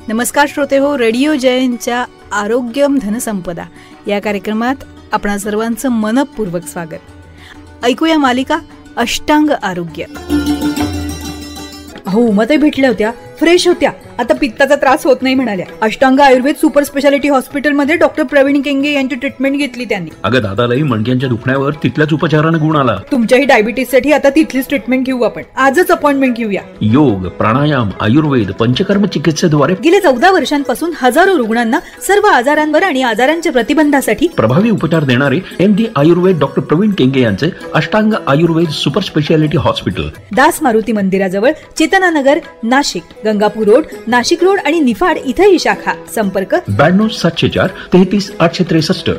नमस्कार श्रोते हो, रेडिओ जयंतच्या आरोग्यम धनसंपदा या कार्यक्रमात आपणा सर्वांचं मनपूर्वक स्वागत. ऐकूया मालिका अष्टांग आरोग्य. अहो, उमाताई भेटल्या होत्या, फ्रेश होत्या, आता पित्ताचा त्रास होत नाही म्हणाल्या. अष्टांग आयुर्वेद सुपर स्पेशालिटी हॉस्पिटलमध्ये डॉक्टर प्रवीण केंगे यांची ट्रीटमेंट घेतली त्यांनी. अगं दादालाही मणक्यांच्या दुखण्यावर तिथल्याच उपचाराने गुण आला. तुमच्याही डायबिटीस साठी आता तिथलीच ट्रीटमेंट घेऊ आपण. आजच अपॉइंटमेंट घेऊया. योग, प्राणायाम, आयुर्वेद, पंचकर्म चिकित्सेद्वारे गेल्या 14 वर्षांपासून हजारो रुग्णांना सर्व आजारांवर आणि आजारांच्या प्रतिबंधासाठी प्रभावी उपचार देणारे MD आयुर्वेद डॉक्टर प्रवीण केंगे यांचे Ashtang Ayurveda super speciality hospital, Das Maruti मंदिराजवळ, चेतनानगर, नाशिक, गंगापूर रोड, नाशिक रोड आणि निफाड इथे ही शाखा. संपर्क 92 704 33 863.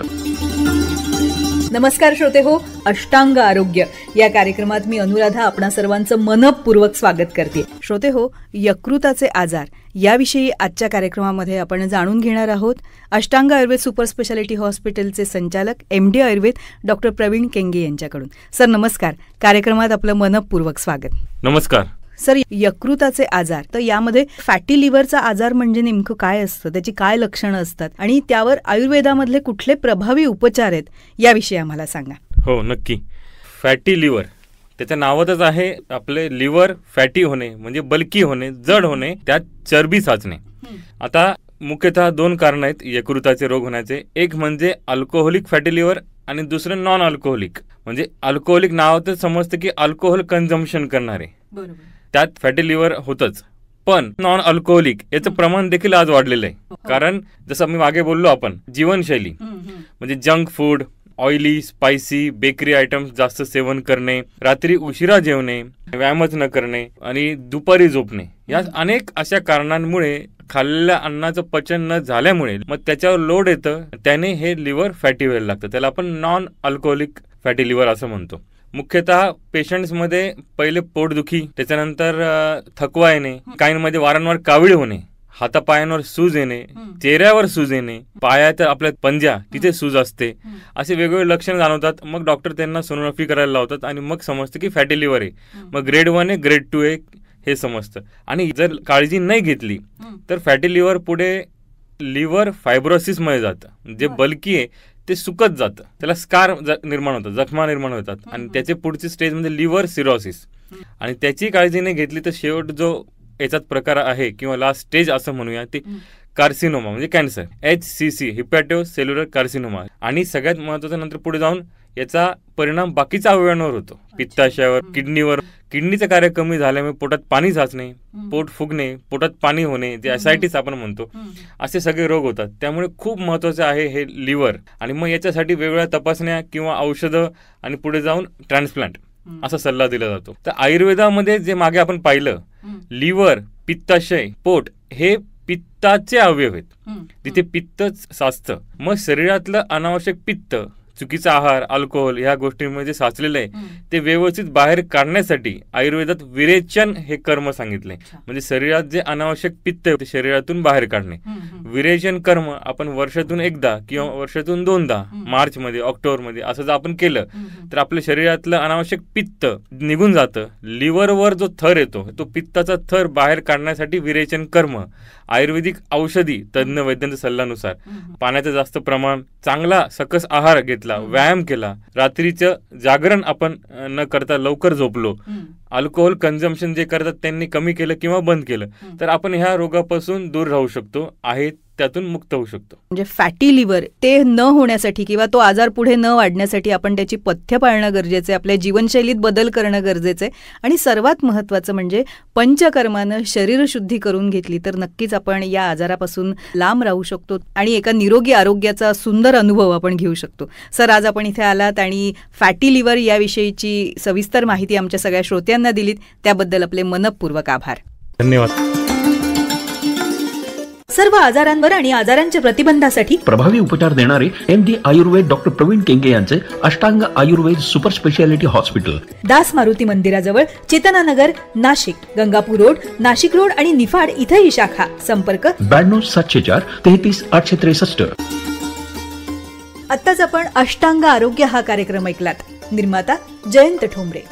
नमस्कार श्रोते हो, अष्टांग आरोग्य या कार्यक्रमात मी अनुराधा आपणा सर्वांचं मनपूर्वक स्वागत करते. श्रोते हो, यकृताचे आजार याविषयी आजच्या कार्यक्रमामध्ये आपण जाणून घेणार आहोत. अष्टांग आयुर्वेद सुपर स्पेशालिटी हॉस्पिटलचे संचालक MD आयुर्वेद डॉक्टर प्रवीण केंगे यांच्याकडून. सर नमस्कार, कार्यक्रमात आपलं मनपूर्वक स्वागत. नमस्कार सर, यकृताचे आजार, तर यामध्ये फॅटी लिव्हरचा आजार म्हणजे नेमकं काय असतं, त्याची काय लक्षणं असतात आणि त्यावर आयुर्वेदामधले कुठले प्रभावी उपचार आहेत याविषयी आम्हाला सांगा. हो, नक्की. फॅटी लिव्हर, त्याचं नावातच आहे, आपले लिव्हर फॅटी होणे म्हणजे बल्की होणे, जड होणे, त्यात चरबी साचणे. आता मुख्यतः 2 कारण आहेत यकृताचे रोग होण्याचे. एक म्हणजे अल्कोहोलिक फॅटी लिव्हर आणि दुसरं नॉन अल्कोहोलिक. म्हणजे अल्कोहोलिक नावातच समजतं की अल्कोहोल कन्झम्पशन करणारे, त्यात फॅटी लिव्हर होतच. पण नॉन अल्कोहोलिक याचं प्रमाण देखील आज वाढलेलं आहे. कारण जसं मी मागे बोललो, आपण जीवनशैली म्हणजे junk food, oily, spicy, bakery items जास्त सेवन करणे, रात्री उशिरा जेवणे, व्यायामच न करणे आणि दुपारी झोपणे, या अनेक अशा कारणांमुळे खाल्लेल्या अन्नाचं पचन न झाल्यामुळे मग त्याच्यावर लोड येतं, त्याने हे लिव्हर फॅटी व्हायला लागतं. त्याला आपण नॉन अल्कोहोलिक फॅटी लिव्हर असं म्हणतो. मुख्यतः पेशंट्समध्ये पहिले पोटदुखी, त्याच्यानंतर थकवा येणे, काहींमध्ये वारंवार कावीळ होणे, हातापायांवर सूज येणे, चेहऱ्यावर सूज येणे, पायात आपल्या पंजा तिथे सूज असते, असे वेगवेगळे लक्षण जाणवतात. मग डॉक्टर त्यांना सोनोग्राफी करायला लावतात आणि मग समजतं की फॅटी लिव्हर आहे. मग ग्रेड 1 आहे, ग्रेड 2 आहे हे समजतं. आणि जर काळजी नाही घेतली तर फॅटी लिव्हर पुढे लिव्हर फायब्रोसिस मध्ये जातं. जे बल्की आहे ते सुकत जातं, त्याला स्कार निर्माण होतात, जखमा निर्माण होतात आणि त्याचे पुढची स्टेज म्हणजे लिव्हर सिरोसिस. आणि त्याची काळजी नाही घेतली तर शेवट जो याच्यात प्रकार आहे किंवा लास्ट स्टेज असं म्हणूया ते कार्सिनोमा म्हणजे कॅन्सर, HCC, हिपॅटो सेल्युलर कार्सिनोमा. आणि सगळ्यात महत्वाचं नंतर पुढे जाऊन याचा परिणाम बाकीच्या अवयवांवर होतो, पित्ताशयावर, किडनीवर. किडनीचं कार्य कमी झाल्यामुळे पोटात पाणी साचणे, पोट फुगणे, पोटात पाणी होणे, जे ॲसायटिस आपण म्हणतो, असे सगळे रोग होतात. त्यामुळे खूप महत्वाचं आहे हे लिव्हर. आणि मग याच्यासाठी वेगवेगळ्या तपासण्या किंवा औषधं आणि पुढे जाऊन ट्रान्सप्लांट असा सल्ला दिला जातो. तर आयुर्वेदामध्ये जे मागे आपण पाहिलं, लिव्हर, पित्ताशय, पोट हे पित्ताचे अवयव आहेत, तिथे पित्त साचतं. मग शरीरातलं अनावश्यक पित्त, चुकीचा आहार, अल्कोहोल ह्या गोष्टींमध्ये साचलेलं आहे ते व्यवस्थित बाहेर काढण्यासाठी आयुर्वेदात विरेचन हे कर्म सांगितले. म्हणजे शरीरात जे अनावश्यक पित्त आहे ते शरीरातून बाहेर काढणे. विरेचन कर्म आपण वर्षातून एकदा किंवा वर्षातून 2दा, मार्च मध्ये, ऑक्टोबर मध्ये असं जर आपण केलं तर आपल्या शरीरातलं अनावश्यक पित्त निघून जातं. लिव्हरवर जो थर येतो तो पित्ताचा थर बाहेर काढण्यासाठी विरेचन कर्म, आयुर्वेदिक औषधी तज्ञ वैद्यांच्या सल्ल्यानुसार, पाण्याचं जास्त प्रमाण, चांगला सकस आहार घेतला, व्यायाम केला, रात्रीचं जागरण आपण न करता लवकर झोपलो, अल्कोहोल कन्झम्पशन जे करतात त्यांनी कमी केलं किंवा बंद केलं तर आपण ह्या रोगापासून दूर राहू शकतो, आहे त्यातून मुक्त होऊ शकतो. म्हणजे फॅटी लिव्हर ते न होण्यासाठी किंवा तो आजार पुढे न वाढण्यासाठी आपण त्याची पथ्य पाळणं गरजेचं आहे, आपल्या जीवनशैलीत बदल करणं गरजेचं आहे. आणि सर्वात महत्त्वाचं म्हणजे पंचकर्मानं शरीरशुद्धी करून घेतली तर नक्कीच आपण या आजारापासून लांब राहू शकतो आणि एका निरोगी आरोग्याचा सुंदर अनुभव आपण घेऊ शकतो. सर, आज आपण इथे आलात आणि फॅटी लिव्हर याविषयीची सविस्तर माहिती आमच्या सगळ्या श्रोत्यांना दिलीत, त्याबद्दल आपले मनपूर्वक आभार. धन्यवाद. सर्व आजारांवर आणि आजारांच्या प्रतिबंधासाठी प्रभावी उपचार देणारे MD आयुर्वेद डॉक्टर प्रवीण केंगे यांचे Ashtang Ayurveda super speciality hospital, Das Maruti मंदिराजवळ, चेतनानगर, नाशिक, गंगापूर रोड, नाशिक रोड आणि निफाड इथे ही शाखा. संपर्क 92 704 33 863. आत्ताच आपण अष्टांग आरोग्य हा कार्यक्रम ऐकलात. निर्माता जयंत ठोंबरे.